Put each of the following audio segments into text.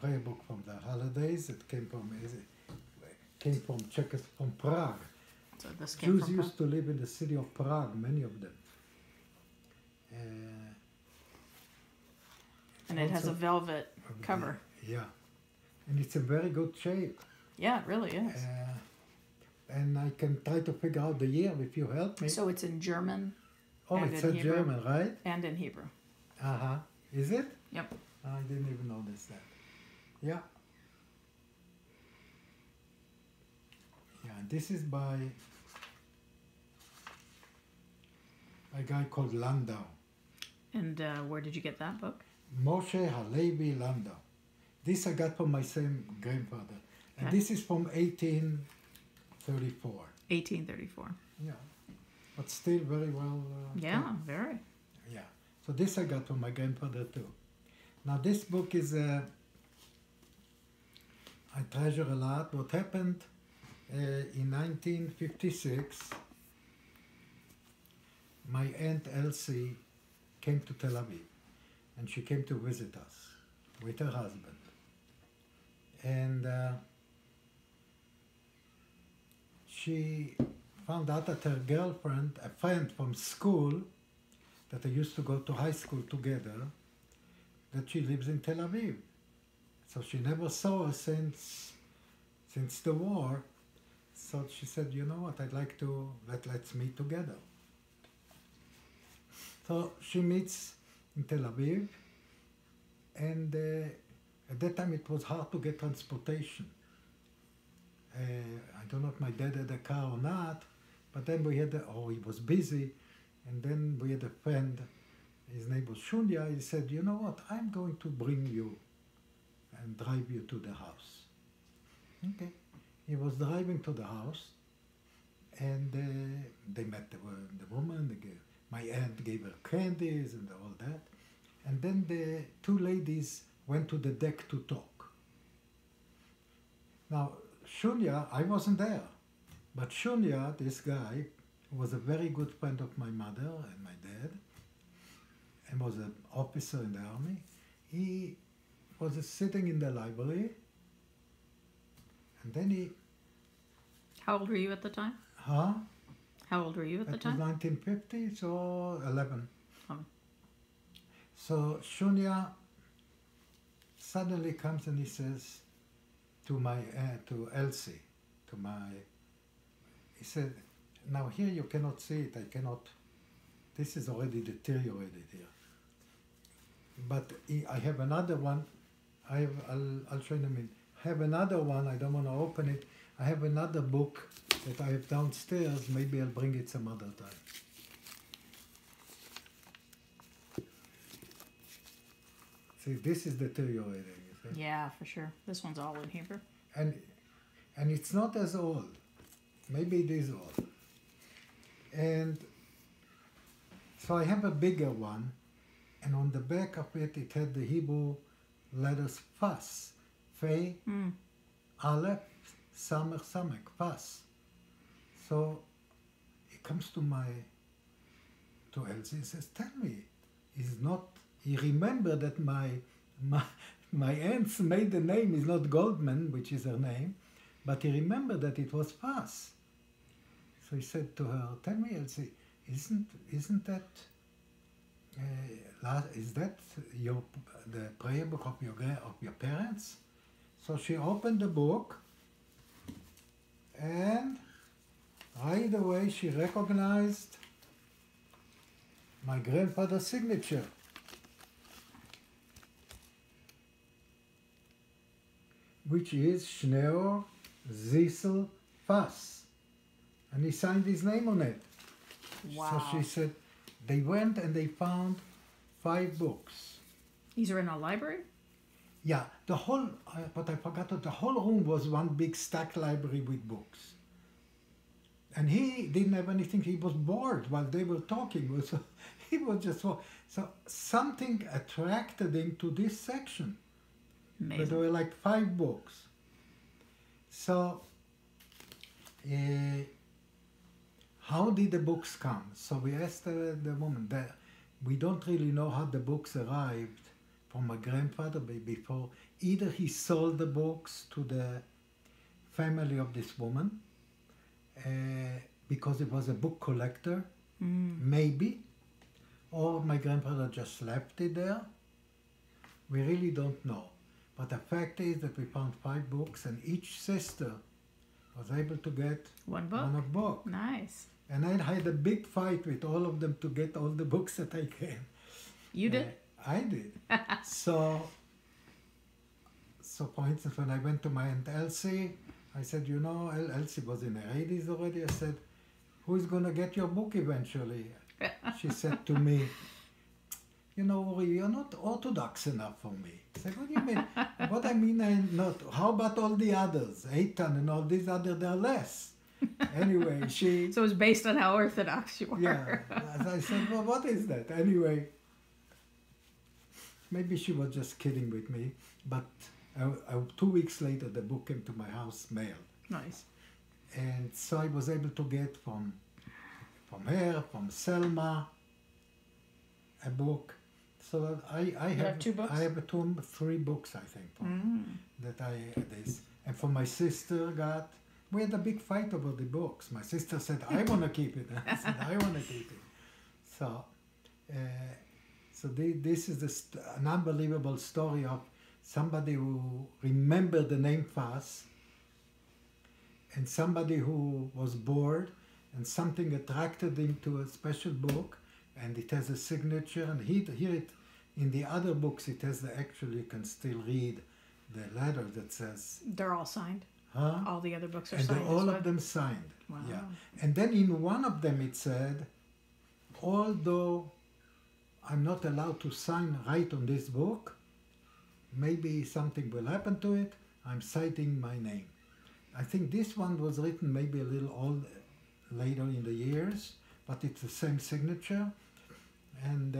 prayer book from the holidays. It came from from Prague. So this came Jews from used to live in the city of Prague, many of them. and it has a also- velvet cover. Yeah, and it's in very good shape. Yeah, it really is. And I can try to figure out the year if you help me. So it's in German Oh, and it's in a Hebrew. German, right? and in Hebrew. Uh-huh. Is it? Yep. I didn't even notice that. Yeah. Yeah, this is by a guy called Landau. And where did you get that book? Moshe Halevi Landau. This I got from my same grandfather. And Okay. this is from 1834. 1834. Yeah. But still very well. Yeah, done. very. Yeah. So this I got from my grandfather too. Now this book is, I treasure a lot. What happened in 1956, my Aunt Elsie came to Tel Aviv and she came to visit us with her husband. And she found out that her girlfriend, a friend from school, that they used to go to high school together, that she lives in Tel Aviv. So she never saw her since the war. So she said, you know what, I'd like to, let's meet together. So she meets in Tel Aviv, and at that time it was hard to get transportation. I don't know if my dad had a car or not, but then we had, he was busy, and then we had a friend, his name was Shunya. He said, you know what, I'm going to bring you and drive you to the house. Okay. He was driving to the house, and they met the woman. My aunt gave her candies and all that. And then the two ladies went to the deck to talk. Now, Shunya, I wasn't there, but Shunya, this guy, was a very good friend of my mother and my dad, and was an officer in the army. He was sitting in the library, and then he... How old were you at the time? Huh? How old were you at the That was time? 1950, so 11. Oh. So Shunya suddenly comes and he says to Elsie, he said, now here you cannot see it, I cannot, this is already deteriorated here. But I have another one, I'll show you in a minute. I have another one, I don't want to open it. I have another book that I have downstairs, maybe I'll bring it some other time. See, this is deteriorating, you see? Yeah, for sure. This one's all in Hebrew. And it's not as old. Maybe it is old. And so I have a bigger one, and on the back of it, it had the Hebrew letters Fas. Fe, Aleph, Samech, Samech, Fas. So he comes to Elsie and says, tell me, he remembered that my aunt's maiden name is not Goldman, which is her name, but he remembered that it was Fas. So he said to her, tell me, Elsie, isn't that, is that the prayer book of your parents? So she opened the book, and right away she recognized my grandfather's signature. Which is Schneor Zissel Fass. And he signed his name on it. Wow. So she said, they went and they found 5 books. These are in a library? Yeah, the whole, but I forgot, the whole room was one big stack library with books. And he didn't have anything, he was bored while they were talking. So he was just, so something attracted him to this section. Amazing. But there were like 5 books. So, how did the books come? So we asked the woman, we don't really know how the books arrived from my grandfather before. Either he sold the books to the family of this woman because he was a book collector, maybe, or my grandfather just left it there. We really don't know. But the fact is that we found 5 books, and each sister was able to get One book. one book. Nice. And I had a big fight with all of them to get all the books that I can. You did? I did. So for instance, when I went to my Aunt Elsie, I said, you know, Elsie was in her 80s already. I said, who's going to get your book eventually? She said to me, you know, Uri, you're not orthodox enough for me. I said, what do you mean? What I mean, I'm not. How about all the others? Eitan and all these others, they're less. Anyway, she... So it was based on how orthodox you were. Yeah. As I said, well, what is that? Anyway, maybe she was just kidding with me. But 2 weeks later, the book came to my house mailed. Nice. And so I was able to get from her, from Selma, a book. So I have 2 books? I have 3 books, I think, that this. And for my sister we had a big fight over the books. My sister said, I want to keep it. And I said, I want to keep it. So, this is an unbelievable story of somebody who remembered the name Fass, and somebody who was bored, and something attracted him to a special book, and it has a signature, and here in the other books it has actually you can still read the letter that says, They're all signed. huh? All the other books are And signed. they're all as of them signed. Wow. Yeah. And then in one of them it said, although I'm not allowed to write on this book, maybe something will happen to it, I'm citing my name. I think this one was written maybe a little old later in the years, but it's the same signature. And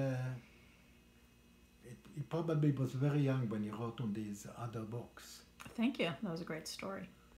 he probably was very young when he wrote on these other books. Thank you. That was a great story.